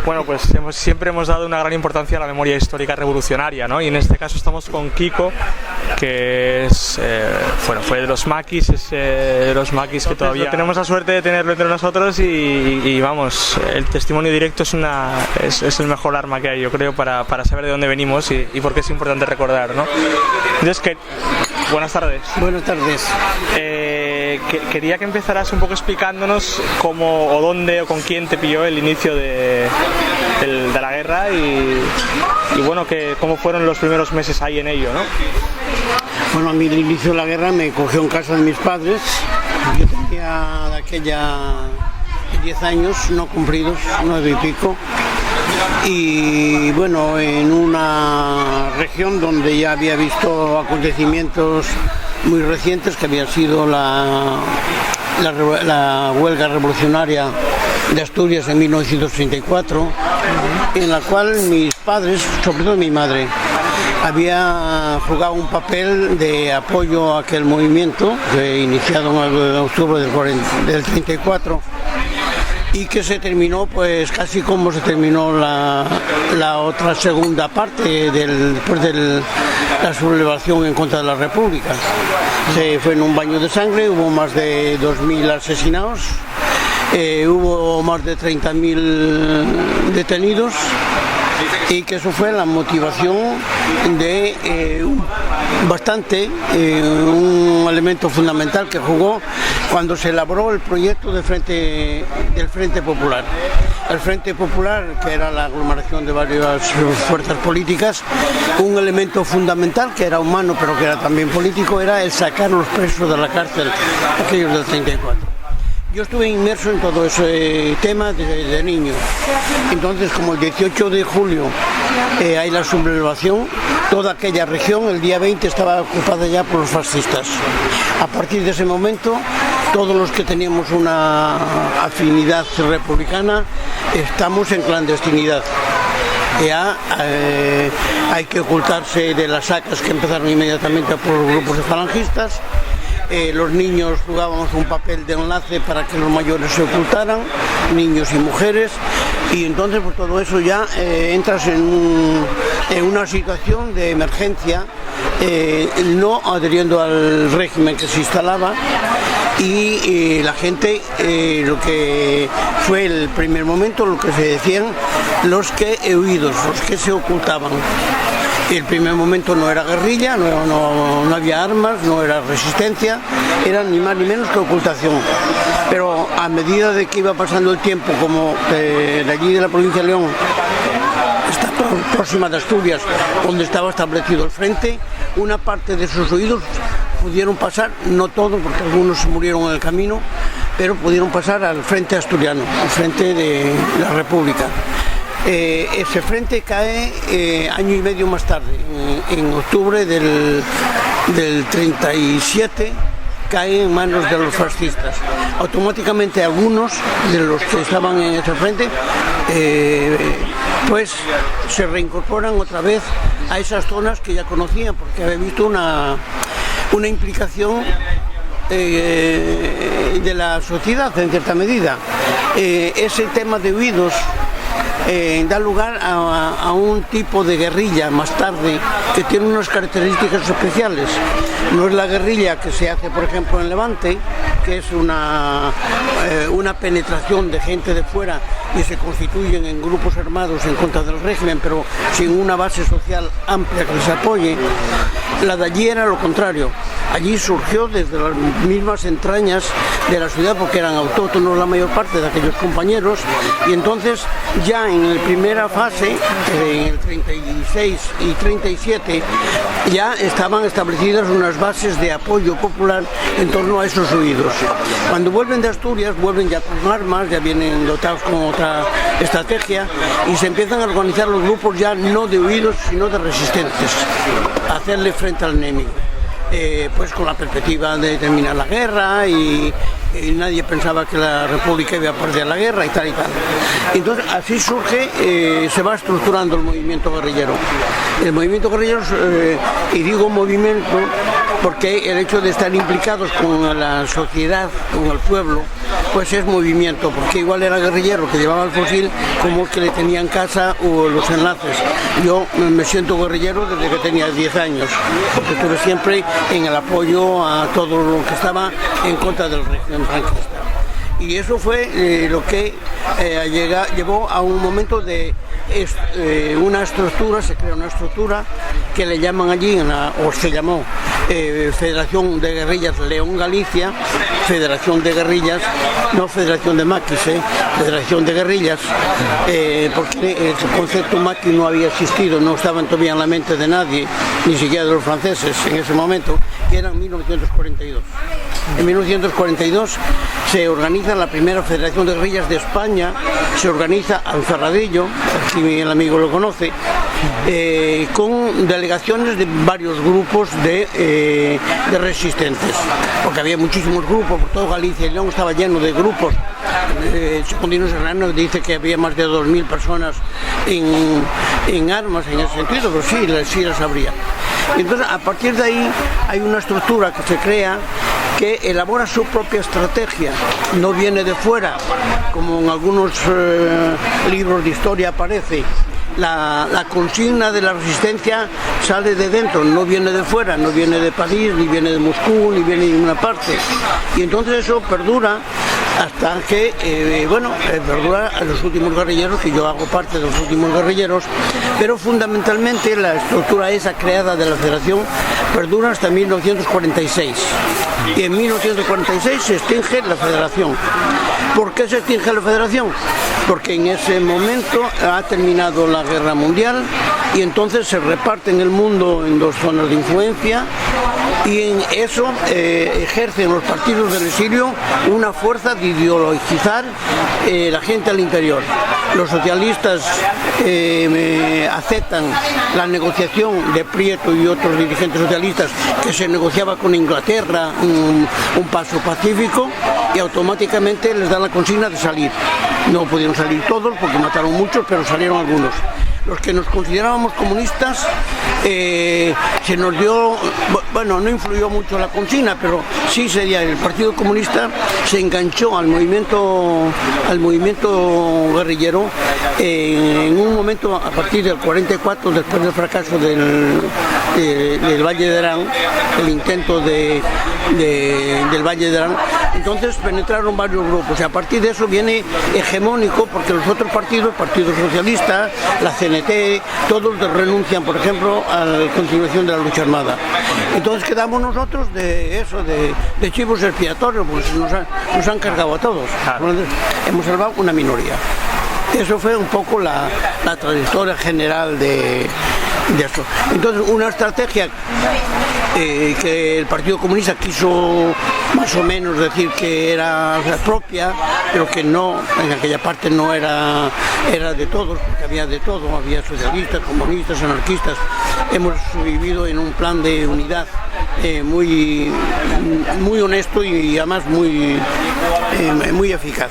Bueno, pues siempre hemos dado una gran importancia a la memoria histórica revolucionaria, ¿no? Y en este caso estamos con Kiko, que es, fue de los maquis, que todavía tenemos la suerte de tenerlo entre nosotros y vamos, el testimonio directo es el mejor arma que hay, yo creo, para saber de dónde venimos y por qué es importante recordar, ¿no? Entonces, buenas tardes. Buenas tardes. Quería que empezaras un poco explicándonos cómo o dónde o con quién te pilló el inicio de la guerra y bueno, cómo fueron los primeros meses ahí en ello, ¿no? Bueno, a mí el inicio de la guerra me cogió en casa de mis padres. Yo tenía de aquella 10 años, no cumplidos, 9 y pico. Y bueno, en una región donde ya había visto acontecimientos muy recientes, que había sido la huelga revolucionaria de Asturias en 1934, en la cual mis padres, sobre todo mi madre, había jugado un papel de apoyo a aquel movimiento que iniciado en octubre del 34 y que se terminó pues casi como se terminó la otra segunda parte después de la sublevación en contra de la República. Se fue en un baño de sangre, hubo más de 2.000 asesinados, hubo más de 30.000 detenidos, y que eso fue la motivación de un elemento fundamental que jugó cuando se elaboró el proyecto del Frente Popular. El Frente Popular, que era la aglomeración de varias fuerzas políticas, un elemento fundamental que era humano pero que era también político, era el sacar los presos de la cárcel, aquellos del 34. Yo estuve inmerso en todo ese tema desde niño. Entonces, como el 18 de julio hay la sublevación, toda aquella región, el día 20, estaba ocupada ya por los fascistas. A partir de ese momento, todos los que teníamos una afinidad republicana estamos en clandestinidad. Ya hay que ocultarse de las sacas que empezaron inmediatamente por los grupos de falangistas. Los niños jugábamos un papel de enlace para que los mayores se ocultaran, niños y mujeres, y entonces por todo eso ya entras en una situación de emergencia, no adheriendo al régimen que se instalaba, y la gente, lo que fue el primer momento, lo que se decían los que huidos, los que se ocultaban. El primer momento no era guerrilla, no había armas, no era resistencia, era ni más ni menos que ocultación. Pero a medida de que iba pasando el tiempo, como de allí de la provincia de León, está próxima de Asturias, donde estaba establecido el frente, una parte de sus huidos pudieron pasar, no todos, porque algunos murieron en el camino, pero pudieron pasar al frente asturiano, al frente de la República. Ese frente cae año y medio más tarde, en octubre del 37, cae en manos de los fascistas. Automáticamente algunos de los que estaban en ese frente pues se reincorporan otra vez a esas zonas que ya conocían, porque había visto una implicación de la sociedad en cierta medida. Ese tema de huidos da lugar a un tipo de guerrilla más tarde que tiene unas características especiales. No es la guerrilla que se hace, por ejemplo, en Levante, que es una penetración de gente de fuera y se constituyen en grupos armados en contra del régimen, pero sin una base social amplia que les apoye. La de allí era lo contrario. Allí surgió desde las mismas entrañas de la ciudad, porque eran autóctonos la mayor parte de aquellos compañeros, y entonces ya en la primera fase, en el 36 y 37, ya estaban establecidas unas bases de apoyo popular en torno a esos huidos. Cuando vuelven de Asturias, vuelven ya con armas, ya vienen dotados con otra estrategia, y se empiezan a organizar los grupos ya no de huidos, sino de resistentes, a hacerle frente al enemigo. Pues con la perspectiva de terminar la guerra y nadie pensaba que la República iba a perder la guerra y tal y tal. Entonces así surge, se va estructurando el movimiento guerrillero. El movimiento guerrillero, y digo movimiento porque el hecho de estar implicados con la sociedad, con el pueblo, pues es movimiento, porque igual era guerrillero que llevaba el fusil como el que le tenía en casa o los enlaces. Yo me siento guerrillero desde que tenía 10 años, porque estuve siempre en el apoyo a todo lo que estaba en contra del régimen franquista. Y eso fue lo que llevó a un momento de una estructura, se crea una estructura que le llaman allí, o se llamó Federación de Guerrillas León-Galicia, Federación de Guerrillas, no Federación de Maquis, Federación de Guerrillas, porque el concepto maquis no había existido, no estaba todavía en la mente de nadie, ni siquiera de los franceses en ese momento, que era en 1942. En 1942 se organiza la primera Federación de Guerrillas de España, se organiza en Ferradillo, aquí el amigo lo conoce, con delegaciones de varios grupos de resistentes, porque había muchísimos grupos, por todo Galicia y León estaba lleno de grupos. Secundino Serrano dice que había más de 2.000 personas en armas en ese sentido, pero sí las habría. Y entonces, a partir de ahí hay una estructura que se crea que elabora su propia estrategia, no viene de fuera, como en algunos libros de historia aparece. La consigna de la resistencia sale de dentro, no viene de fuera, no viene de París, ni viene de Moscú, ni viene de ninguna parte. Y entonces eso perdura hasta que, perdura a los últimos guerrilleros, que yo hago parte de los últimos guerrilleros, pero fundamentalmente la estructura esa creada de la Federación perdura hasta 1946. Y en 1946 se extingue la Federación. ¿Por qué se extingue la Federación? Porque en ese momento ha terminado la Guerra Mundial y entonces se reparte en el mundo en dos zonas de influencia y en eso ejercen los partidos del exilio una fuerza de ideologizar la gente al interior. Los socialistas aceptan la negociación de Prieto y otros dirigentes socialistas que se negociaba con Inglaterra, un paso pacífico, y automáticamente les dan la consigna de salir. No pudieron salir todos porque mataron muchos, pero salieron algunos. Los que nos considerábamos comunistas, se nos dio, bueno, no influyó mucho la consigna, pero sí sería el Partido Comunista se enganchó al movimiento guerrillero en un momento a partir del 44, después del fracaso del Valle de Arán, el intento del Valle de Arán. Entonces penetraron varios grupos y a partir de eso viene hegemónico porque los otros partidos, Partido Socialista, la CNT, todos renuncian, por ejemplo, a la continuación de la lucha armada. Entonces quedamos nosotros de eso, de chivos expiatorios, pues nos han cargado a todos. Hemos salvado una minoría. Eso fue un poco la trayectoria general de eso. Entonces, una estrategia que el Partido Comunista quiso más o menos decir que era propia, pero que no, en aquella parte no era de todos, porque había de todo, había socialistas, comunistas, anarquistas. Hemos vivido en un plan de unidad muy honesto y además muy eficaz.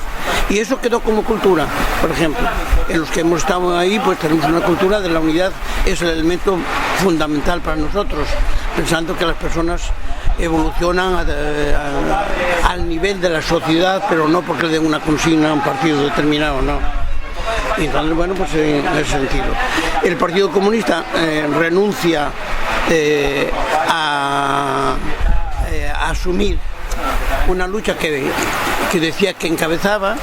Y eso quedó como cultura, por ejemplo. En los que hemos estado ahí, pues tenemos una cultura de la unidad, es el elemento fundamental para nosotros, pensando que las personas evolucionan al nivel de la sociedad, pero no porque le den una consigna a un partido determinado, no. Y entonces, bueno, pues en ese sentido. El Partido Comunista renuncia a asumir una lucha que decía que encabezaba.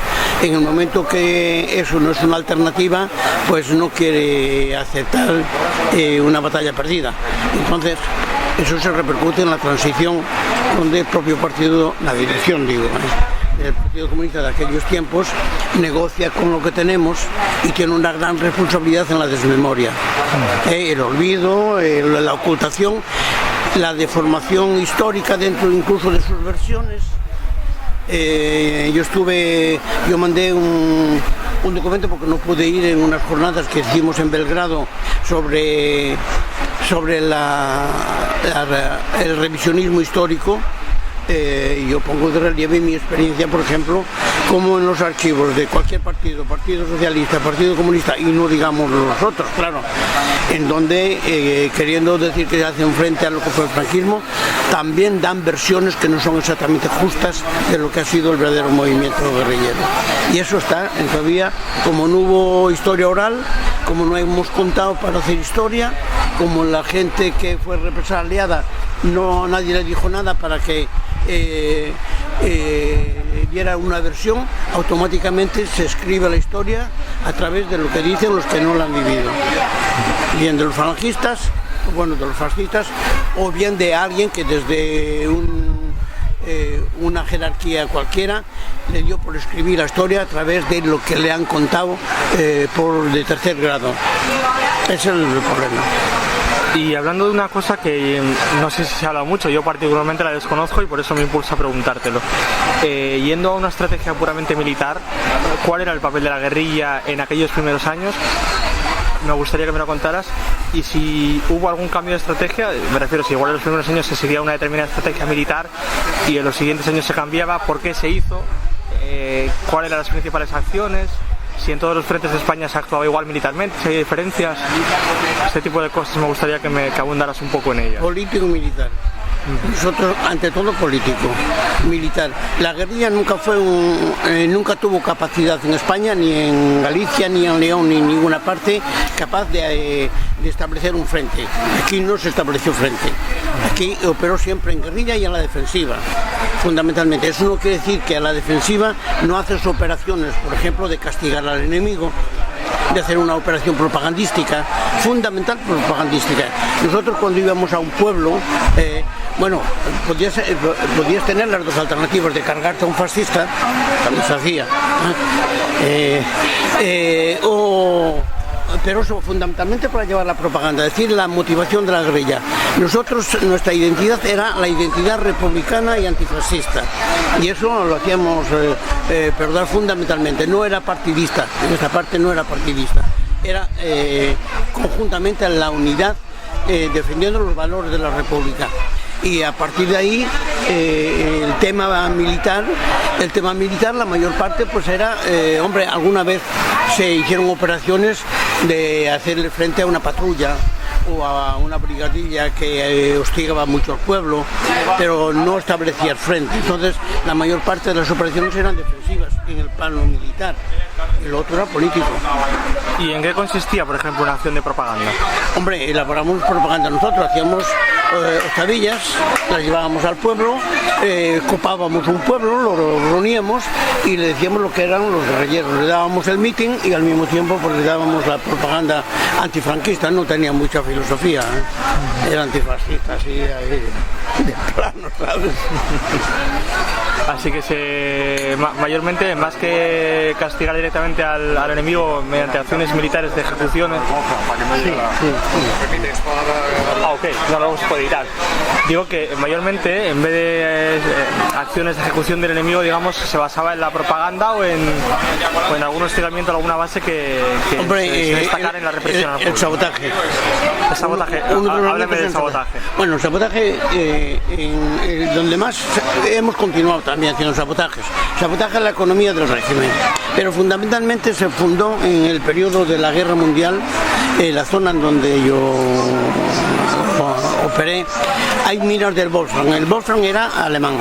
En el momento que eso no es una alternativa, pues no quiere aceptar una batalla perdida. Entonces, eso se repercute en la transición donde el propio partido, la dirección, digo, el Partido Comunista de aquellos tiempos, negocia con lo que tenemos y tiene una gran responsabilidad en la desmemoria. El olvido, la ocultación, la deformación histórica dentro incluso de sus versiones. Yo mandé un documento porque no pude ir en unas jornadas que hicimos en Belgrado sobre el revisionismo histórico. Yo pongo de relieve mi experiencia, por ejemplo, como en los archivos de cualquier partido, Partido Socialista, Partido Comunista, y no digamos los otros, claro, en donde, queriendo decir que hacen frente a lo que fue el franquismo, también dan versiones que no son exactamente justas de lo que ha sido el verdadero movimiento guerrillero. Y eso está, todavía, como no hubo historia oral, como no hemos contado para hacer historia, como la gente que fue represaliada, nadie le dijo nada para que diera una versión, automáticamente se escribe la historia a través de lo que dicen los que no la han vivido, bien de los falangistas, bueno, de los fascistas, o bien de alguien que desde una jerarquía cualquiera le dio por escribir la historia a través de lo que le han contado de tercer grado. Ese es el problema. Y hablando de una cosa que no sé si se habla mucho, yo particularmente la desconozco y por eso me impulsa a preguntártelo. Yendo a una estrategia puramente militar, ¿cuál era el papel de la guerrilla en aquellos primeros años? Me gustaría que me lo contaras, y si hubo algún cambio de estrategia, me refiero, si igual en los primeros años se seguía una determinada estrategia militar y en los siguientes años se cambiaba, ¿por qué se hizo? ¿Cuáles eran las principales acciones? Si en todos los frentes de España se actuaba igual militarmente, si hay diferencias, este tipo de cosas me gustaría que abundaras un poco en ellas. Político-militar. Nosotros, ante todo, político, militar. La guerrilla nunca tuvo capacidad en España, ni en Galicia, ni en León, ni en ninguna parte, capaz de establecer un frente. Aquí no se estableció frente. Aquí operó siempre en guerrilla y en la defensiva, fundamentalmente. Eso no quiere decir que a la defensiva no haces operaciones, por ejemplo, de castigar al enemigo, de hacer una operación propagandística, fundamental propagandística. Nosotros cuando íbamos a un pueblo, podías tener las dos alternativas, de cargarte a un fascista, también se hacía, pero eso fundamentalmente para llevar la propaganda, es decir, la motivación de la guerrilla. Nosotros, nuestra identidad era la identidad republicana y antifascista, y eso lo hacíamos perder fundamentalmente. No era partidista, en esta parte no era partidista, era conjuntamente la unidad, defendiendo los valores de la República. Y a partir de ahí, el tema militar, la mayor parte pues era, alguna vez se hicieron operaciones de hacerle frente a una patrulla o a una brigadilla que hostigaba mucho al pueblo, pero no establecía el frente. Entonces, la mayor parte de las operaciones eran defensivas en el plano militar, y lo otro era político. ¿Y en qué consistía, por ejemplo, una acción de propaganda? Hombre, elaboramos propaganda nosotros, hacíamos octavillas, las llevábamos al pueblo, copábamos un pueblo, lo reuníamos y le decíamos lo que eran los guerrilleros. Le dábamos el mitin y al mismo tiempo pues le dábamos la propaganda antifranquista. No tenía mucha filosofía, era antifascista, así, ahí, de plano, ¿sabes? Así que mayormente, más que castigar directamente al enemigo mediante acciones militares de ejecuciones. Ok, no lo se puede editar. Digo que mayormente, en vez de acciones de ejecución del enemigo, digamos, se basaba en la propaganda o en algún hostigamiento, alguna base que se destacara en la represión al pueblo. El sabotaje. El sabotaje. Háblame del sabotaje. Bueno, el sabotaje, donde más hemos continuado también haciendo sabotajes. Sabotaje a la economía del régimen. Pero fundamentalmente se fundó en el periodo de la Guerra Mundial, la zona en donde yo operé. Hay minas del Wolfram. El Wolfram era alemán.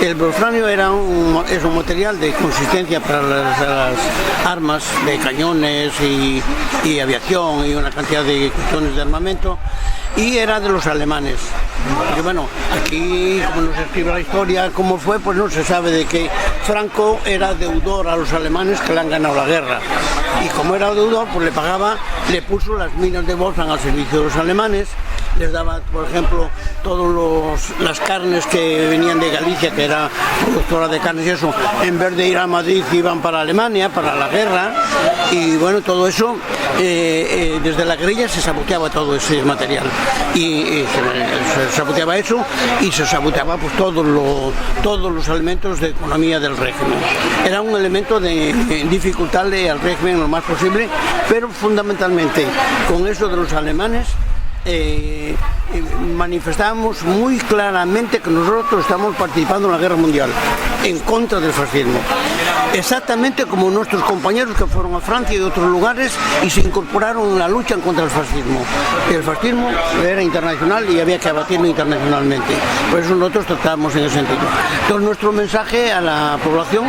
El wolframio es un material de consistencia para las armas de cañones y aviación y una cantidad de cuestiones de armamento, y era de los alemanes. Y bueno, aquí, como nos escribe la historia, cómo fue, pues no se sabe, de que Franco era deudor a los alemanes que le han ganado la guerra. Y como era deudor, pues le puso las minas de Wolfram al servicio de los alemanes. Les daba, por ejemplo, todas las carnes que venían de Galicia, que era productora de carnes y eso, en vez de ir a Madrid iban para Alemania, para la guerra. Y bueno, todo eso, desde la guerrilla se saboteaba todo ese material. Y se saboteaba eso, y se saboteaba pues todos los elementos de economía del régimen. Era un elemento de dificultarle al régimen lo más posible, pero fundamentalmente con eso de los alemanes, manifestábamos muy claramente que nosotros estamos participando en la guerra mundial, en contra del fascismo. Exactamente como nuestros compañeros que fueron a Francia y otros lugares y se incorporaron en la lucha contra el fascismo. El fascismo era internacional y había que abatirlo internacionalmente. Por eso nosotros tratábamos en ese sentido. Entonces nuestro mensaje a la población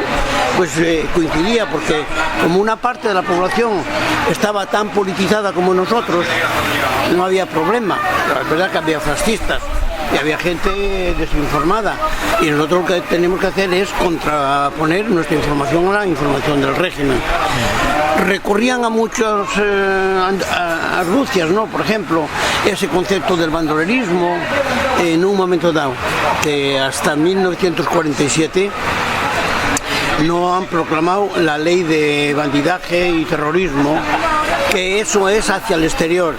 pues coincidía, porque como una parte de la población estaba tan politizada como nosotros, no había problema. La verdad que había fascistas y había gente desinformada, y nosotros lo que tenemos que hacer es contraponer nuestra información a la información del régimen. Recurrían a muchas argucias, ¿no? Por ejemplo, ese concepto del bandolerismo en un momento dado, que hasta 1947 no han proclamado la ley de bandidaje y terrorismo, que eso es hacia el exterior,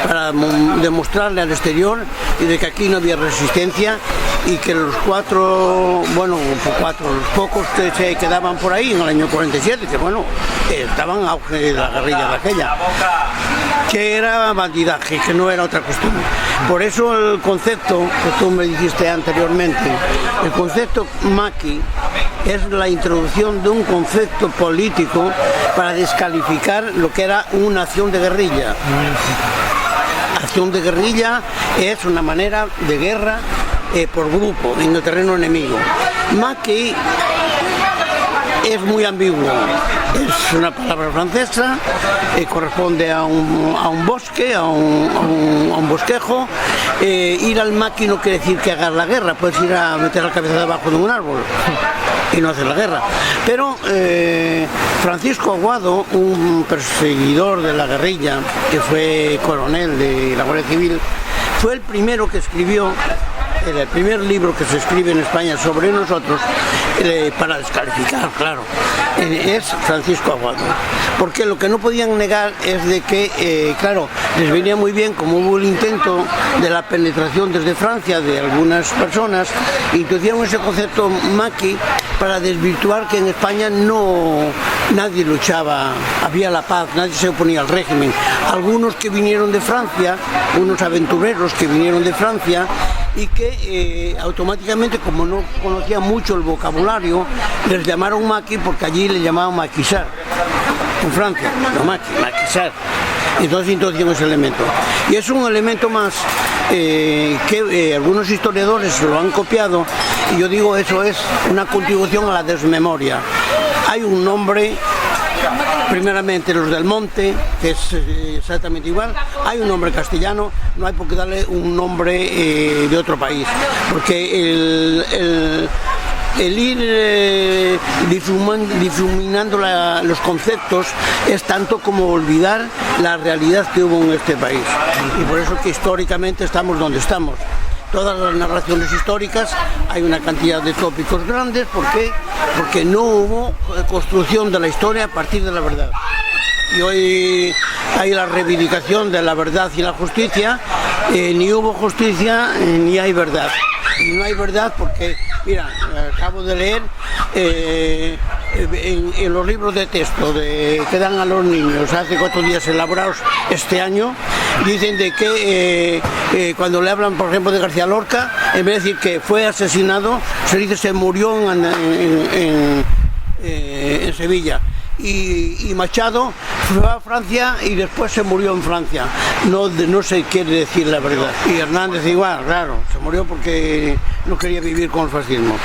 para demostrarle al exterior y de que aquí no había resistencia, y que los los pocos que se quedaban por ahí en el año 47, que bueno, estaban en auge de la guerrilla de aquella, que era bandidaje, que no era otra cuestión. Por eso el concepto que tú me dijiste anteriormente, el concepto maqui, es la introducción de un concepto político para descalificar lo que era una acción de guerrilla. Acción de guerrilla es una manera de guerra por grupo, en el terreno enemigo. Maqui es muy ambiguo, es una palabra francesa, corresponde a un bosque, a un bosquejo. Ir al maqui no quiere decir que hagas la guerra, puedes ir a meter la cabeza debajo de un árbol y no hacer la guerra. Pero Francisco Aguado, un perseguidor de la guerrilla, que fue coronel de la Guardia Civil, fue el primero que escribió, el primer libro que se escribe en España sobre nosotros, para descalificar, claro, es Francisco Aguado. Porque lo que no podían negar es de que, claro, les venía muy bien, como hubo el intento de la penetración desde Francia de algunas personas, introducieron ese concepto maqui para desvirtuar que en España nadie luchaba, había la paz, nadie se oponía al régimen. Algunos que vinieron de Francia, unos aventureros que vinieron de Francia, y que automáticamente, como no conocían mucho el vocabulario, les llamaron maqui, porque allí le llamaban maquisar, en Francia, no maquisar. Entonces introducimos ese elemento. Y es un elemento más que algunos historiadores lo han copiado, y yo digo, eso es una contribución a la desmemoria. Hay un nombre, primeramente los del Monte, que es exactamente igual. Hay un nombre castellano, no hay por qué darle un nombre de otro país, porque el ir difuminando los conceptos es tanto como olvidar la realidad que hubo en este país, y por eso que históricamente estamos donde estamos. Todas las narraciones históricas hay una cantidad de tópicos grandes. ¿Por qué? Porque no hubo construcción de la historia a partir de la verdad. Y hoy hay la reivindicación de la verdad y la justicia. Ni hubo justicia ni hay verdad. Y no hay verdad porque, mira, acabo de leer en los libros de texto que dan a los niños hace 4 días elaborados este año, dicen de que cuando le hablan, por ejemplo, de García Lorca, en vez de decir que fue asesinado, se dice se murió en Sevilla. Y Machado fue a Francia y después se murió en Francia. No se quiere decir la verdad. Y Hernández igual, claro, se murió porque no quería vivir con el fascismo.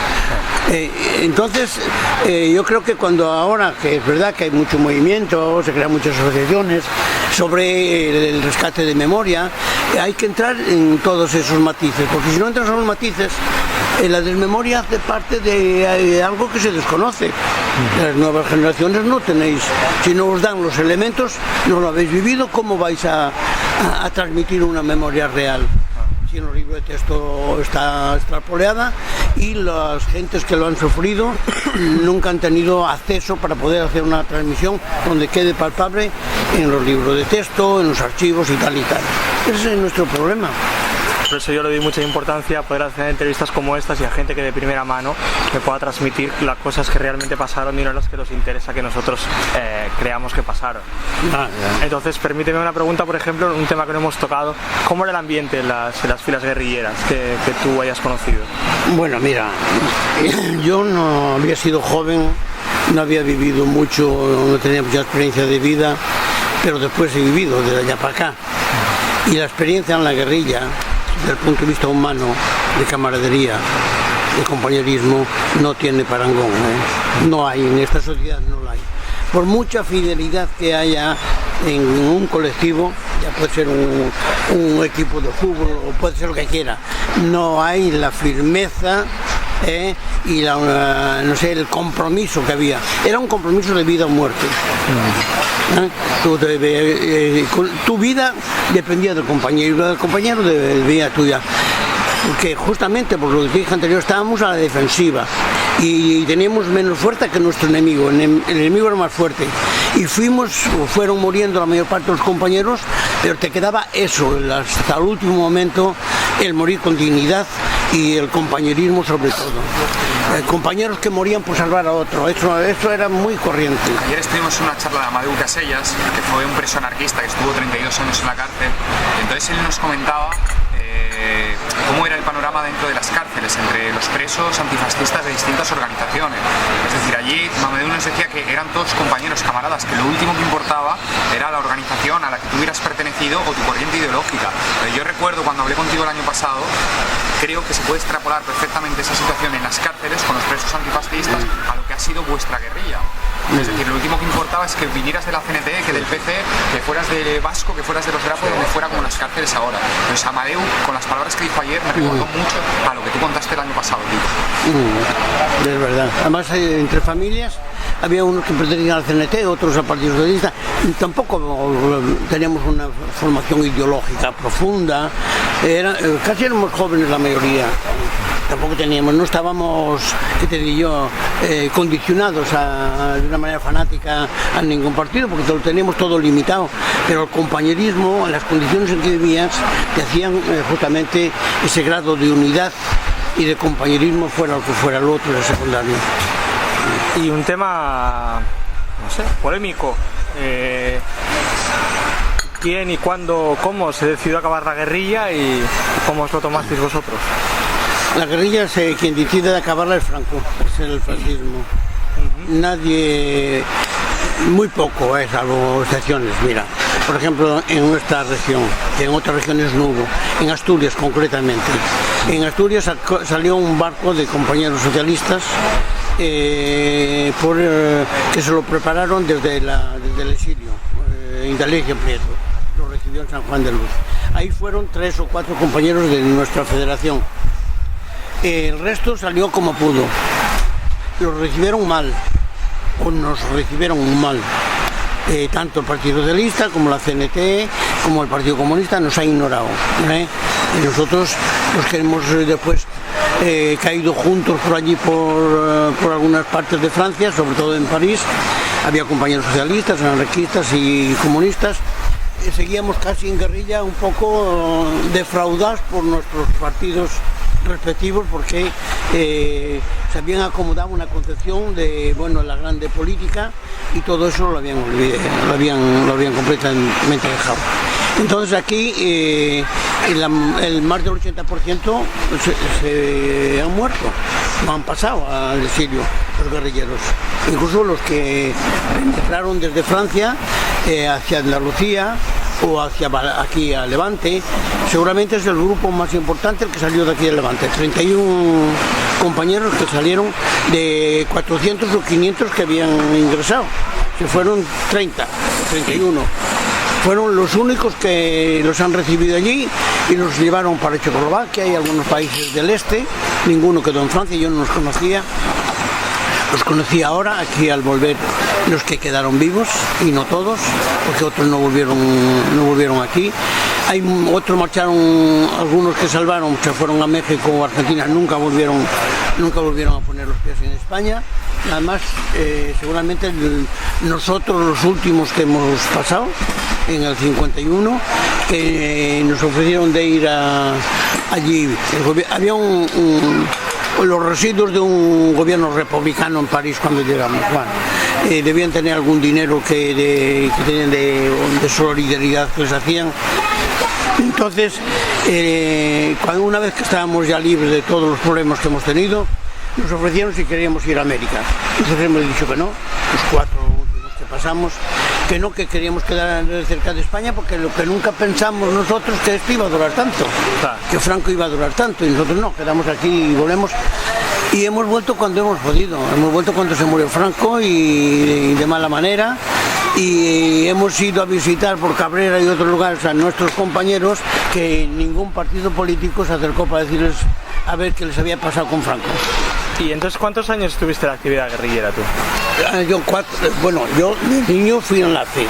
Entonces, yo creo que cuando ahora, que es verdad que hay mucho movimiento, se crean muchas asociaciones sobre el rescate de memoria, hay que entrar en todos esos matices, porque si no entras en los matices, la desmemoria hace parte de algo que se desconoce. Las nuevas generaciones no tenéis, si no os dan los elementos, no lo habéis vivido, ¿cómo vais a transmitir una memoria real? Si en los libros de texto está extrapoleada, y las gentes que lo han sufrido nunca han tenido acceso para poder hacer una transmisión donde quede palpable en los libros de texto, en los archivos y tal y tal. Ese es nuestro problema. Por eso yo le doy mucha importancia a poder hacer entrevistas como estas y a gente que de primera mano me pueda transmitir las cosas que realmente pasaron y no las que nos interesa que nosotros creamos que pasaron. Entonces, permíteme una pregunta, por ejemplo, un tema que no hemos tocado. ¿Cómo era el ambiente en las filas guerrilleras que tú hayas conocido? Bueno, mira, yo no había sido joven, no había vivido mucho, no tenía mucha experiencia de vida, pero después he vivido de allá para acá. Y la experiencia en la guerrilla, desde el punto de vista humano, de camaradería, de compañerismo, no tiene parangón, No hay, en esta sociedad no la hay. Por mucha fidelidad que haya en un colectivo, ya puede ser un equipo de fútbol o puede ser lo que quiera, no hay la firmeza y no sé, el compromiso que había. Era un compromiso de vida o muerte. Tu vida dependía del compañero, y lo del compañero dependía tuya. Porque justamente por lo que dije anterior estábamos a la defensiva y teníamos menos fuerza que nuestro enemigo. El enemigo era más fuerte y fueron muriendo la mayor parte de los compañeros, pero te quedaba eso hasta el último momento, el morir con dignidad y el compañerismo sobre todo. Compañeros que morían por salvar a otro, eso era muy corriente. Ayer estuvimos en una charla de Amadeu Casellas, que fue un preso anarquista que estuvo 32 años en la cárcel, y entonces él nos comentaba cómo era el panorama dentro de las cárceles entre los presos antifascistas de distintas organizaciones. Es decir, allí Amadeu nos decía que eran todos compañeros, camaradas, que lo último que importaba era la organización a la que tú hubieras pertenecido o tu corriente ideológica. Yo recuerdo cuando hablé contigo el año pasado, creo que se puede extrapolar perfectamente esa situación en las cárceles con los presos antifascistas a lo que ha sido vuestra guerrilla. Es decir, lo último que importaba es que vinieras de la CNT, que del PC, que fueras de Vasco, que fueras de los Grapos, donde fuera como las cárceles ahora. Entonces Amadeu, con las palabras que dijo ayer, me recordó mucho a lo que tú contaste el año pasado, Tito. Es verdad. Además, entre familias, había unos que pertenecían al CNT, otros al Partido Socialista. Tampoco teníamos una formación ideológica profunda. Casi éramos jóvenes la mayoría. Tampoco no estábamos, ¿qué te digo yo?, condicionados de una manera fanática a ningún partido, porque lo teníamos todo limitado, pero el compañerismo, las condiciones en que vivías, te hacían justamente ese grado de unidad y de compañerismo fuera lo que fuera el otro, el secundario. Y un tema, no sé, polémico. ¿Quién y cuándo, cómo se decidió acabar la guerrilla y cómo os lo tomasteis vosotros? La guerrilla, quien decide de acabarla es Franco, es el fascismo. Nadie, muy poco, salvo excepciones. Mira, por ejemplo, en nuestra región, que en otras regiones no hubo, en Asturias concretamente. En Asturias salió un barco de compañeros socialistas que se lo prepararon desde el exilio, Indalecio Prieto, lo recibió en San Juan de Luz. Ahí fueron 3 o 4 compañeros de nuestra federación. El resto salió como pudo. Los recibieron mal, o nos recibieron mal. Tanto el Partido Socialista como la CNT, como el Partido Comunista nos ha ignorado. Y nosotros, los que hemos después caído juntos por allí, por algunas partes de Francia, sobre todo en París, había compañeros socialistas, anarquistas y comunistas. Seguíamos casi en guerrilla, un poco defraudados por nuestros partidos respectivos, porque se habían acomodado una concepción de la grande política y todo eso lo habían completamente dejado. Entonces aquí el más del 80% se han muerto, no han pasado al exilio los guerrilleros, incluso los que entraron desde Francia hacia Andalucía o hacia aquí a Levante. Seguramente es el grupo más importante el que salió de aquí de Levante, 31 compañeros que salieron de 400 o 500 que habían ingresado, se fueron 31. Fueron los únicos que los han recibido allí y los llevaron para Checoslovaquia y algunos países del este. Ninguno quedó en Francia, yo no los conocía. Los conocí ahora, aquí al volver, los que quedaron vivos, y no todos, porque otros no volvieron aquí. Otros marcharon, algunos que salvaron, se fueron a México o Argentina, nunca volvieron a poner los pies en España. Además, seguramente nosotros, los últimos que hemos pasado, en el 51, que nos ofrecieron de ir allí. Había los residuos de un gobierno republicano en París cuando llegamos. Bueno, debían tener algún dinero que tenían de solidaridad que les hacían. Entonces, una vez que estábamos ya libres de todos los problemas que hemos tenido, nos ofrecieron si queríamos ir a América. Entonces hemos dicho que no, los 4 últimos que pasamos, que queríamos quedar cerca de España, porque lo que nunca pensamos nosotros que esto iba a durar tanto, que Franco iba a durar tanto, y nosotros no, quedamos aquí y volvemos. Y hemos vuelto cuando hemos podido, hemos vuelto cuando se murió Franco y de mala manera, y hemos ido a visitar por Cabrera y otros lugares a nuestros compañeros que ningún partido político se acercó para decirles a ver qué les había pasado con Franco. ¿Y entonces cuántos años estuviste en la actividad guerrillera tú? Yo de niño fui enlace.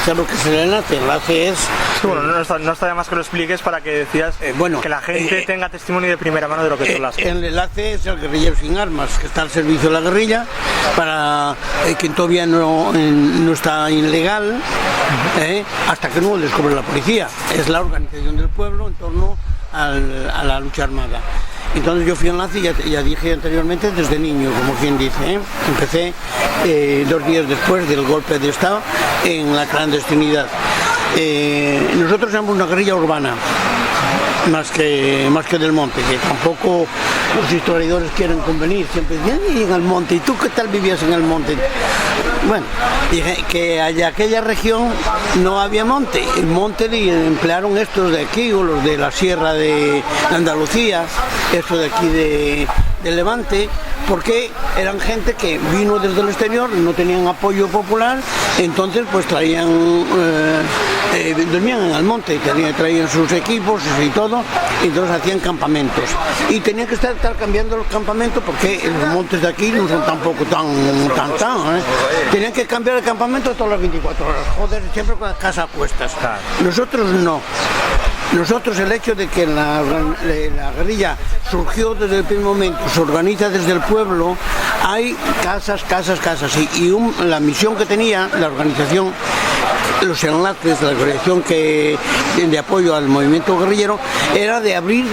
¿Sabes lo que es el enlace? Enlace es... Sí, bueno, no está de más que lo expliques para que decías que la gente tenga testimonio de primera mano de lo que son las cosas. El enlace es el guerrillero sin armas, que está al servicio de la guerrilla, para que todavía no está ilegal, hasta que no lo descubre la policía. Es la organización del pueblo en torno a la lucha armada. Entonces yo fui enlace, ya dije anteriormente, desde niño, como quien dice. Empecé 2 días después del golpe de Estado en la clandestinidad. Nosotros éramos una guerrilla urbana, más que del monte, que tampoco los historiadores quieren convenir. Siempre dicen, y en el monte, ¿y tú qué tal vivías en el monte? Bueno, dije que allá aquella región no había monte. El monte emplearon estos de aquí, o los de la sierra de Andalucía, estos de aquí de Levante, porque eran gente que vino desde el exterior, no tenían apoyo popular, entonces pues dormían en el monte, traían sus equipos y todo, y entonces hacían campamentos. Y tenían que estar cambiando los campamentos porque los montes de aquí no son tampoco tan. Tenían que cambiar el campamento todas las 24 horas, joder, siempre con las casas puestas. Nosotros no. Nosotros, el hecho de que la guerrilla surgió desde el primer momento, se organiza desde el pueblo, hay casas, y la misión que tenía la organización, los enlaces, la organización de apoyo al movimiento guerrillero, era de abrir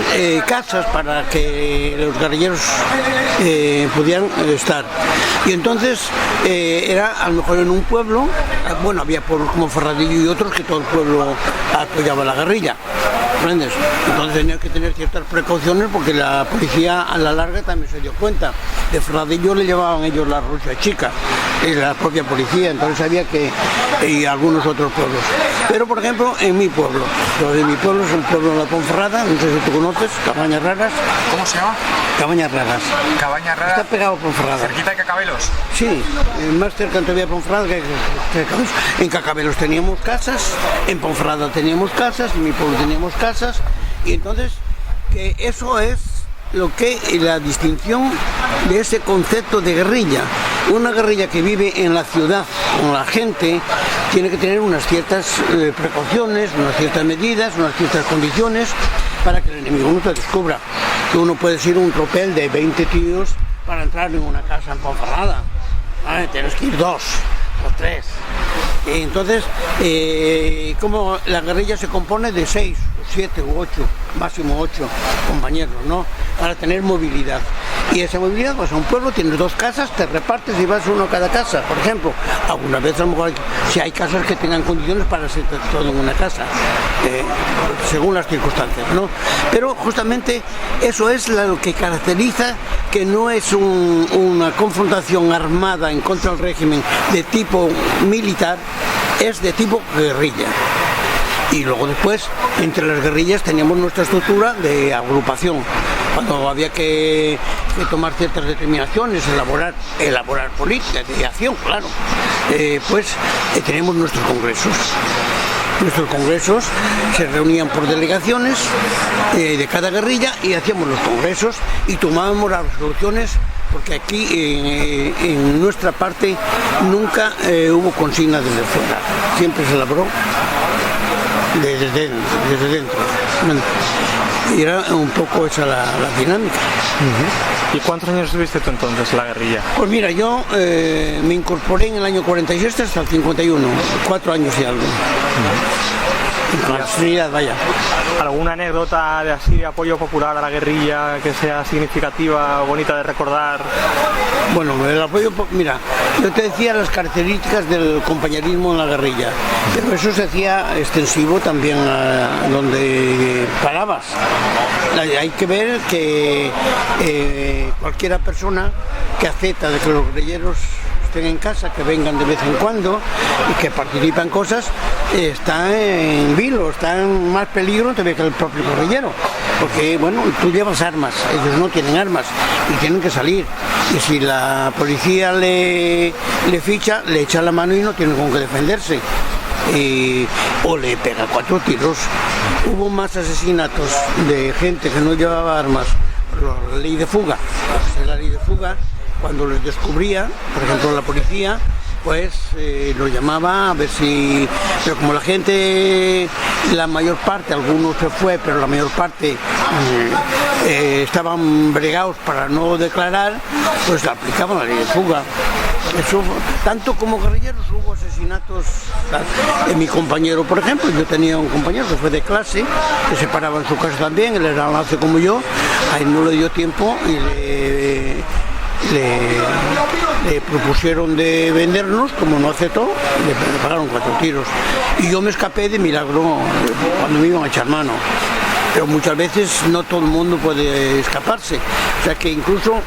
casas para que los guerrilleros pudieran estar. Y entonces era a lo mejor en un pueblo, había pueblos como Ferradillo y otros que todo el pueblo apoyaba a la guerrilla. ¿Comprendes? Entonces tenía que tener ciertas precauciones porque la policía a la larga también se dio cuenta. De Ferradillo le llevaban ellos la Rusia chica, y la propia policía, entonces sabía y algunos otros pueblos. Pero por ejemplo, en mi pueblo es un pueblo de la Ponferrada, no sé si tú conoces, Cabañas Raras. ¿Cómo se llama? Cabañas Raras. Cabañas Raras. Está pegado a Ponferrada. ¿Cerquita de Cacabelos? Sí, más cerca todavía de Ponferrada que Cacabelos. En Cacabelos teníamos casas, en Ponferrada teníamos casas, en mi pueblo teníamos casas, y entonces que eso es la distinción de ese concepto de guerrilla. Una guerrilla que vive en la ciudad con la gente tiene que tener unas ciertas precauciones, unas ciertas medidas, unas ciertas condiciones para que el enemigo no te descubra. Tú no puedes ir a un tropel de 20 tíos para entrar en una casa en Ponferrada. Tienes que ir 2 o 3. Entonces, como la guerrilla se compone de 6 o 7 u 8, máximo 8 compañeros, ¿no? Para tener movilidad. Y esa movilidad, vas a un pueblo, tienes 2 casas, te repartes y vas uno a cada casa. Por ejemplo, alguna vez a lo mejor si hay casas que tengan condiciones para ser todo en una casa, según las circunstancias, ¿no? Pero justamente eso es lo que caracteriza que no es una confrontación armada en contra del régimen de tipo militar, es de tipo guerrilla. Y luego después, entre las guerrillas teníamos nuestra estructura de agrupación. Cuando había que tomar ciertas determinaciones, elaborar políticas de acción, claro, tenemos nuestros congresos. Nuestros congresos se reunían por delegaciones de cada guerrilla y hacíamos los congresos y tomábamos las resoluciones, porque aquí en nuestra parte nunca hubo consigna desde fuera, siempre se elaboró desde dentro. Bueno, y era un poco esa la dinámica. ¿Y cuántos años estuviste tú entonces en la guerrilla? Pues mira, yo me incorporé en el año 46 hasta el 51, 4 años y algo. La Trinidad, vaya. ¿Alguna anécdota de así de apoyo popular a la guerrilla que sea significativa o bonita de recordar? Bueno, el apoyo, mira, yo te decía las características del compañerismo en la guerrilla, pero eso se hacía extensivo también a donde parabas. Hay que ver que cualquiera persona que acepta de que los guerrilleros estén en casa, que vengan de vez en cuando y que participan en cosas, está en vilo, está en más peligro que el propio guerrillero, porque bueno, tú llevas armas, ellos no tienen armas y tienen que salir, y si la policía le ficha, le echa la mano y no tiene con qué defenderse, o le pega 4 tiros. Hubo más asesinatos de gente que no llevaba armas, la ley de fuga. La ley de fuga, cuando les descubría, por ejemplo la policía, pues lo llamaba a ver si... Pero como la gente, la mayor parte, algunos se fue, pero la mayor parte estaban bregados para no declarar, pues aplicaban la ley de fuga. Eso, tanto como guerrilleros hubo asesinatos. Mi compañero, por ejemplo, yo tenía un compañero que fue de clase, que se paraba en su casa también, él era lance como yo, a él no le dio tiempo y le propusieron de vendernos, como no aceptó, le pagaron 4 tiros. Y yo me escapé de milagro cuando me iban a echar mano. Pero muchas veces no todo el mundo puede escaparse. O sea que incluso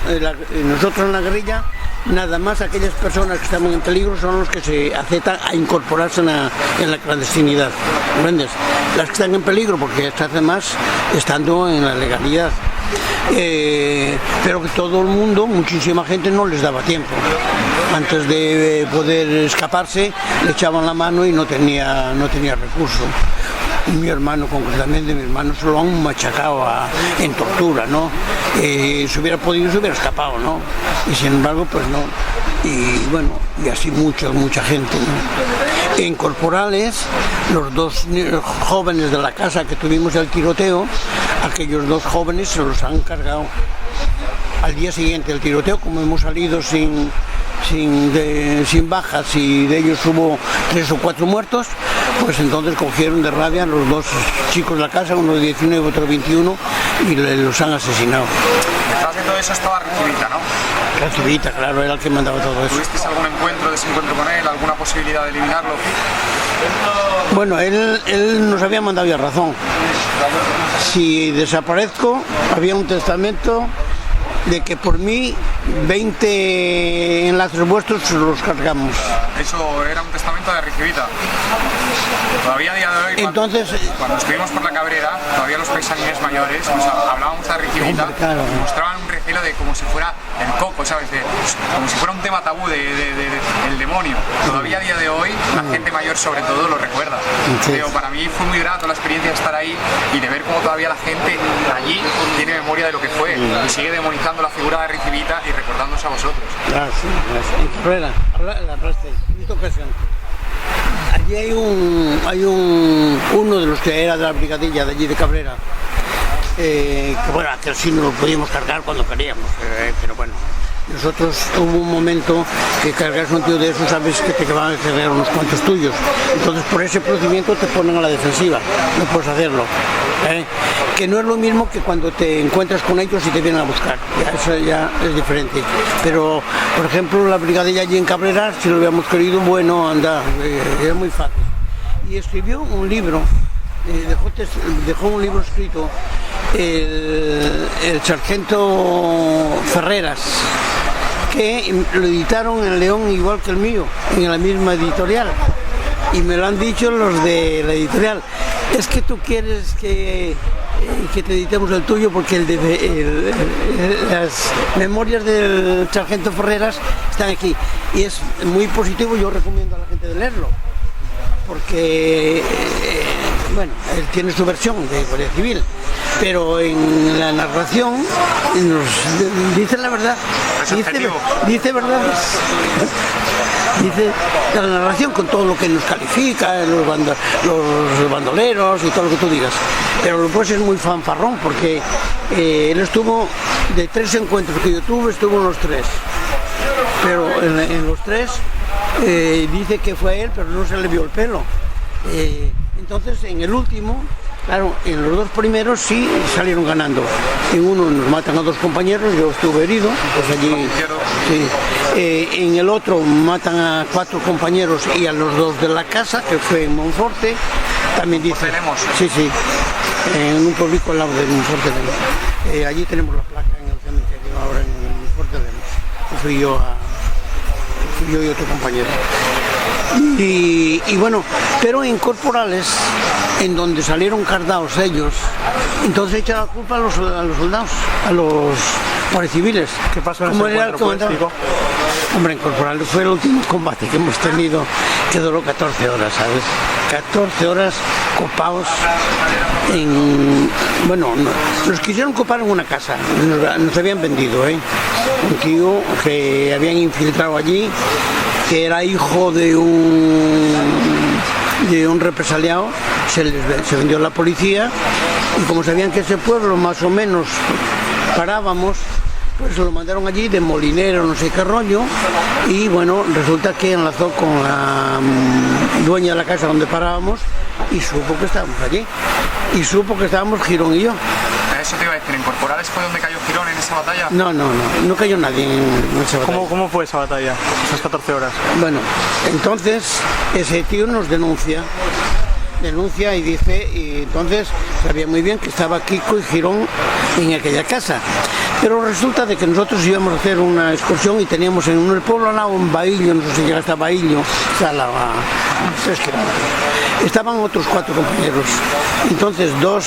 nosotros en la guerrilla, nada más aquellas personas que están en peligro son los que se aceptan a incorporarse en la clandestinidad. ¿Entiendes? Las que están en peligro, porque se hace más estando en la legalidad. Pero que todo el mundo, muchísima gente no les daba tiempo. Antes de poder escaparse, le echaban la mano y no tenía recurso. Mi hermano, concretamente, mi hermano se lo han machacado en tortura, ¿no? Si hubiera podido, se hubiera escapado, ¿no? Y sin embargo, pues no. Y bueno, y así mucha gente, ¿no? En Corporales, los 2 jóvenes de la casa que tuvimos el tiroteo, aquellos 2 jóvenes se los han cargado. Al día siguiente del tiroteo, como hemos salido sin bajas y de ellos hubo 3 o 4 muertos, pues entonces cogieron de rabia los 2 chicos de la casa, uno de 19 y otro de 21, y los han asesinado. Detrás de todo eso estaba Recivita, ¿no? Recivita, claro, era el que mandaba todo eso. ¿Tuvisteis algún desencuentro con él, alguna posibilidad de eliminarlo? Bueno, él nos había mandado ya razón. Si desaparezco, había un testamento de que por mí 20 enlaces vuestros los cargamos. Eso era un testamento de Recivita. Todavía a día de hoy, entonces, cuando estuvimos por la Cabrera, todavía los paisaníes mayores hablábamos de Recivita, claro, mostraban un recelo de como si fuera el coco, ¿sabes? Como si fuera un tema tabú del demonio. Todavía a día de hoy, la gente mayor sobre todo lo recuerda. Sí. Pero para mí fue muy grato la experiencia de estar ahí y de ver cómo todavía la gente allí tiene memoria de lo que fue y sigue demonizando la figura de Recivita y recordándose a vosotros. Claro, sí, en Cabrera, la hablaste, en esta ocasión. Allí hay uno de los que era de la brigadilla de allí de Cabrera, que bueno, que sí no lo podíamos cargar cuando queríamos, pero bueno, nosotros hubo un momento que cargas un tío de esos, sabes que te van a cargar unos cuantos tuyos, entonces por ese procedimiento te ponen a la defensiva, no puedes hacerlo. Que no es lo mismo que cuando te encuentras con ellos y te vienen a buscar, eso ya es diferente. Pero, por ejemplo, la brigadilla allí en Cabrera, si lo hubiéramos querido, bueno, anda, era muy fácil. Y escribió un libro, dejó un libro escrito, el sargento Ferreras, que lo editaron en León igual que el mío, en la misma editorial. Y me lo han dicho los de la editorial. Es que tú quieres que te editemos el tuyo porque las memorias del sargento Ferreras están aquí. Y es muy positivo, yo recomiendo a la gente de leerlo. Porque, bueno, él tiene su versión de Guardia Civil, pero en la narración nos dice la verdad, dice verdades. dice la narración con todo lo que nos califica, los bandoleros y todo lo que tú digas. Pero después es muy fanfarrón porque él estuvo, de 3 encuentros que yo tuve, estuvo en los 3. Pero en los 3 dice que fue él, pero no se le vio el pelo. Entonces en el último, claro, en los 2 primeros sí salieron ganando. En uno nos matan a 2 compañeros, yo estuve herido, pues allí. Sí. En el otro matan a 4 compañeros y a los 2 de la casa, que fue en Monforte. También dice. Sí, sí. En un pueblico al lado de Monforte de Lemos. Allí tenemos la placa en el cementerio, ahora en Monforte de Lemos. Fui yo y otro compañero. Y bueno, pero en corporales, en donde salieron cardados ellos, entonces echa la culpa a los soldados, a los guardias civiles. ¿Qué pasó en ese encuentro político? Hombre, en corporales fue el último combate que hemos tenido, que duró 14 horas, ¿sabes? 14 horas copados en... Bueno, nos quisieron copar en una casa, nos habían vendido, un tío que habían infiltrado allí, que era hijo de un represaliado, se vendió a la policía, y como sabían que ese pueblo más o menos parábamos, pues lo mandaron allí de molinero, no sé qué rollo, y bueno, resulta que enlazó con la dueña de la casa donde parábamos y supo que estábamos allí, y supo que estábamos Girón y yo. Eso te iba a decir, ¿en Corporales fue donde cayó Girón en esa batalla? No cayó nadie en esa batalla. ¿Cómo fue esa batalla, esas 14 horas? Bueno, entonces ese tío nos denuncia y dice, y entonces sabía muy bien que estaba Kiko y Girón en aquella casa. Pero resulta de que nosotros íbamos a hacer una excursión y teníamos en el pueblo al lado un Baillo, no sé si llega hasta Baillo, está a 3 kilómetros. Estaban otros 4 compañeros. Entonces 2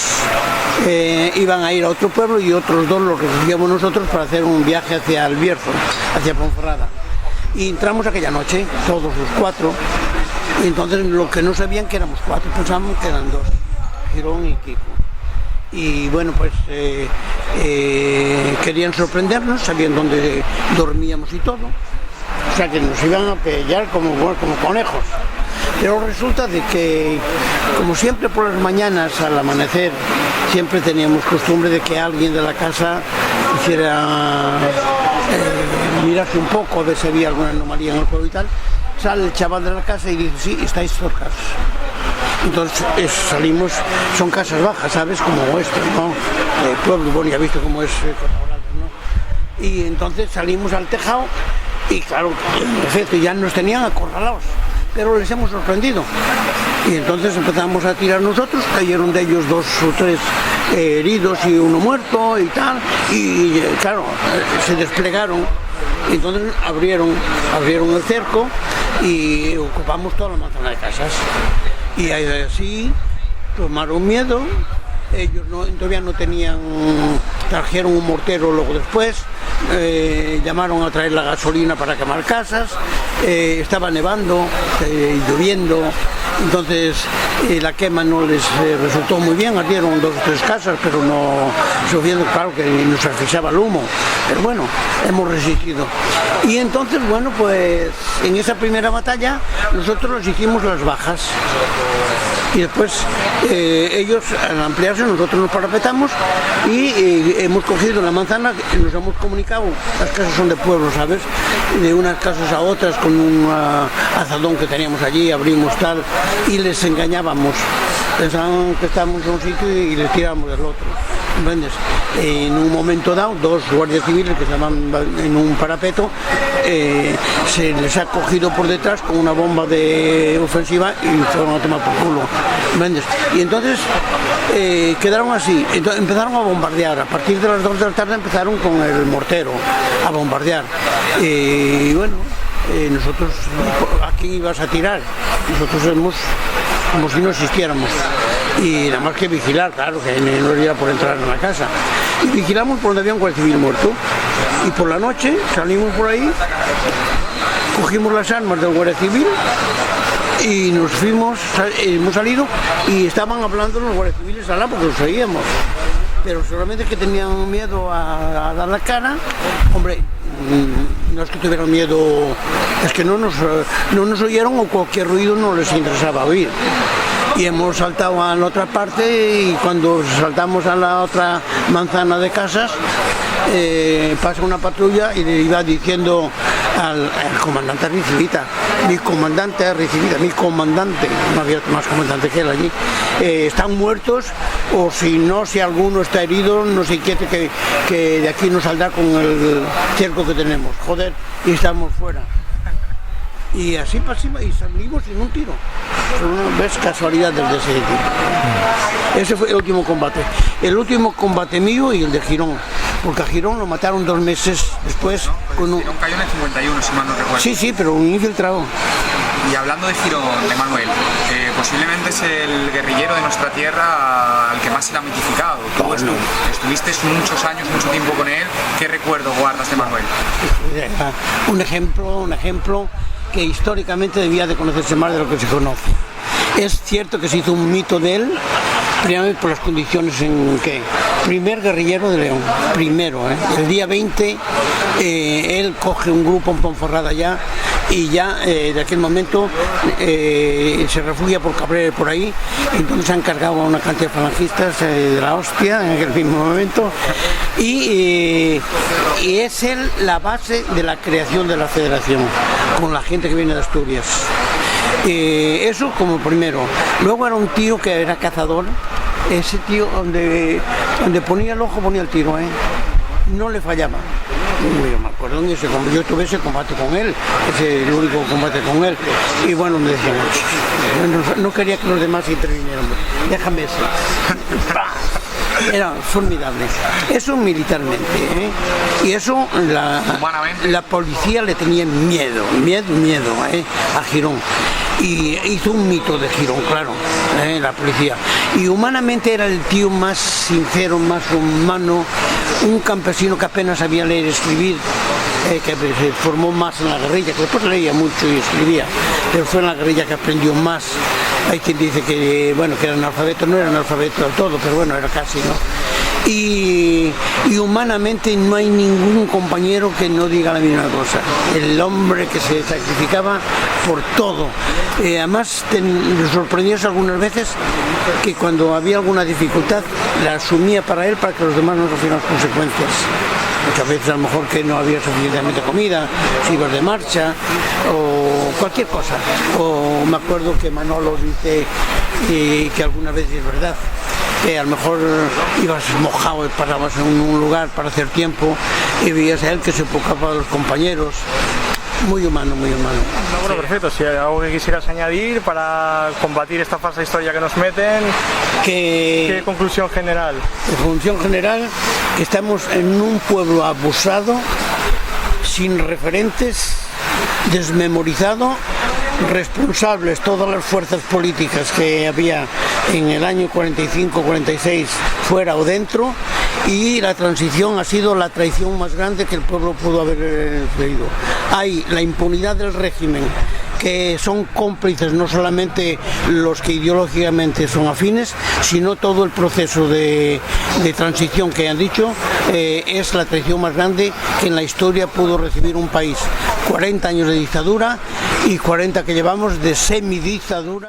iban a ir a otro pueblo y otros 2 los recogíamos nosotros para hacer un viaje hacia el Bierzo, hacia Ponferrada. Y entramos aquella noche, todos los 4. Y entonces lo que no sabían que éramos 4, pensábamos que eran 2, Girón y Kiko. Y bueno, pues querían sorprendernos, sabían dónde dormíamos y todo. O sea que nos iban a pillar como conejos. Pero resulta de que, como siempre por las mañanas al amanecer, siempre teníamos costumbre de que alguien de la casa hiciera mirarse un poco, a ver si había alguna anomalía en el pueblo y tal. Sale el chaval de la casa y dice, sí, estáis cercados. Entonces salimos, son casas bajas, ¿sabes? Como esto, ¿no? El pueblo, bueno, ya visto cómo es Corporales, ¿no? Y entonces salimos al tejado y claro, en efecto, ya nos tenían acorralados, pero les hemos sorprendido. Y entonces empezamos a tirar nosotros, cayeron de ellos 2 o 3 heridos y uno muerto y tal, y claro, se desplegaron. Entonces abrieron el cerco y ocupamos toda la manzana de casas. Y así tomaron miedo, ellos todavía no tenían, trajeron un mortero luego después, llamaron a traer la gasolina para quemar casas, estaba nevando, lloviendo, entonces la quema no les resultó muy bien, ardieron 2 o 3 casas, pero no suficiente, claro que nos asfixiaba el humo, pero bueno, hemos resistido. Y entonces, bueno, pues en esa primera batalla nosotros nos hicimos las bajas. Y después ellos, al ampliarse, nosotros nos parapetamos y hemos cogido la manzana, nos hemos comunicado, las casas son de pueblo, ¿sabes? De unas casas a otras con un azadón que teníamos allí, abrimos tal, y les engañábamos. Pensaban que estábamos en un sitio y les tirábamos del otro. ¿Comprendes? En un momento dado, 2 guardias civiles que estaban en un parapeto, se les ha cogido por detrás con una bomba de ofensiva y fueron a tomar por culo. ¿Comprendes? Y entonces quedaron así, entonces empezaron a bombardear. A partir de las 2 de la tarde empezaron con el mortero a bombardear. Y bueno, nosotros, ¿a quién ibas a tirar? Nosotros hemos como si no existiéramos. Y nada más que vigilar, claro, que no era por entrar en la casa. Y vigilamos por donde había un guardia civil muerto. Y por la noche salimos por ahí, cogimos las armas del guardia civil y nos fuimos, hemos salido y estaban hablando los guardias civiles al lado porque los oíamos. Pero solamente que tenían miedo a dar la cara, hombre, no es que tuvieran miedo, es que no nos oyeron, o cualquier ruido no les interesaba oír. Y hemos saltado a la otra parte, y cuando saltamos a la otra manzana de casas, pasa una patrulla y le iba diciendo al comandante Arricibita, mi comandante, no había más comandante que él allí, están muertos, o si no, si alguno está herido, no se inquiete que de aquí no saldrá con el cerco que tenemos, joder, y estamos fuera. Y así pasamos y salimos sin un tiro. ¿Ves? Casualidades de ese tipo. Ese fue el último combate. El último combate mío y el de Girón. Porque a Girón lo mataron 2 meses después. No, con Girón cayó en el 51, si mal no recuerdo. Sí, pero un infiltrado. Y hablando de Girón, de Manuel, posiblemente es el guerrillero de nuestra tierra al que más se le ha mitificado. Tú estuviste muchos años, mucho tiempo con él. ¿Qué recuerdo guardas de Manuel? Un ejemplo que históricamente debía de conocerse más de lo que se conoce. Es cierto que se hizo un mito de él, primero por las condiciones en que primer guerrillero de León, el día 20 él coge un grupo en Ponferrada ya, y ya de aquel momento se refugia por Cabrera por ahí, entonces se han cargado a una cantidad de falangistas de la hostia en aquel mismo momento, y es él la base de la creación de la federación, con la gente que viene de Asturias. Eso como primero. Luego era un tío que era cazador. Ese tío donde ponía el ojo ponía el tiro, no le fallaba. Yo me acuerdo de ese, yo tuve ese combate con él, ese el único combate con él, y bueno, me decían, no quería que los demás intervinieran, déjame ese. Era formidable. Eso militarmente, y eso la policía le tenía miedo a Girón. Y hizo un mito de Girón, claro, la policía. Y humanamente era el tío más sincero, más humano, un campesino que apenas sabía leer y escribir, que se formó más en la guerrilla, que después leía mucho y escribía, pero fue en la guerrilla que aprendió más. Hay quien dice que, bueno, que era analfabeto, no era analfabeto del todo, pero bueno, era casi, ¿no? Y humanamente no hay ningún compañero que no diga la misma cosa. El hombre que se sacrificaba por todo. Además, me sorprendió algunas veces que cuando había alguna dificultad la asumía para él, para que los demás no sufrieran las consecuencias. Muchas veces a lo mejor que no había suficientemente comida, si ibas de marcha o cualquier cosa. O me acuerdo que Manolo dice que algunas veces es verdad, que a lo mejor ibas mojado y parabas en un lugar para hacer tiempo y veías a él que se preocupaba de los compañeros. Muy humano, muy humano. Bueno, perfecto. Si hay algo que quisieras añadir para combatir esta falsa historia que nos meten, ¿qué conclusión general? La conclusión general, que estamos en un pueblo abusado, sin referentes, desmemorizado, responsables todas las fuerzas políticas que había en el año 45-46 fuera o dentro, y la transición ha sido la traición más grande que el pueblo pudo haber vivido. Hay la impunidad del régimen, que son cómplices no solamente los que ideológicamente son afines, sino todo el proceso de transición que han dicho, es la traición más grande que en la historia pudo recibir un país. 40 años de dictadura y 40 que llevamos de semidictadura.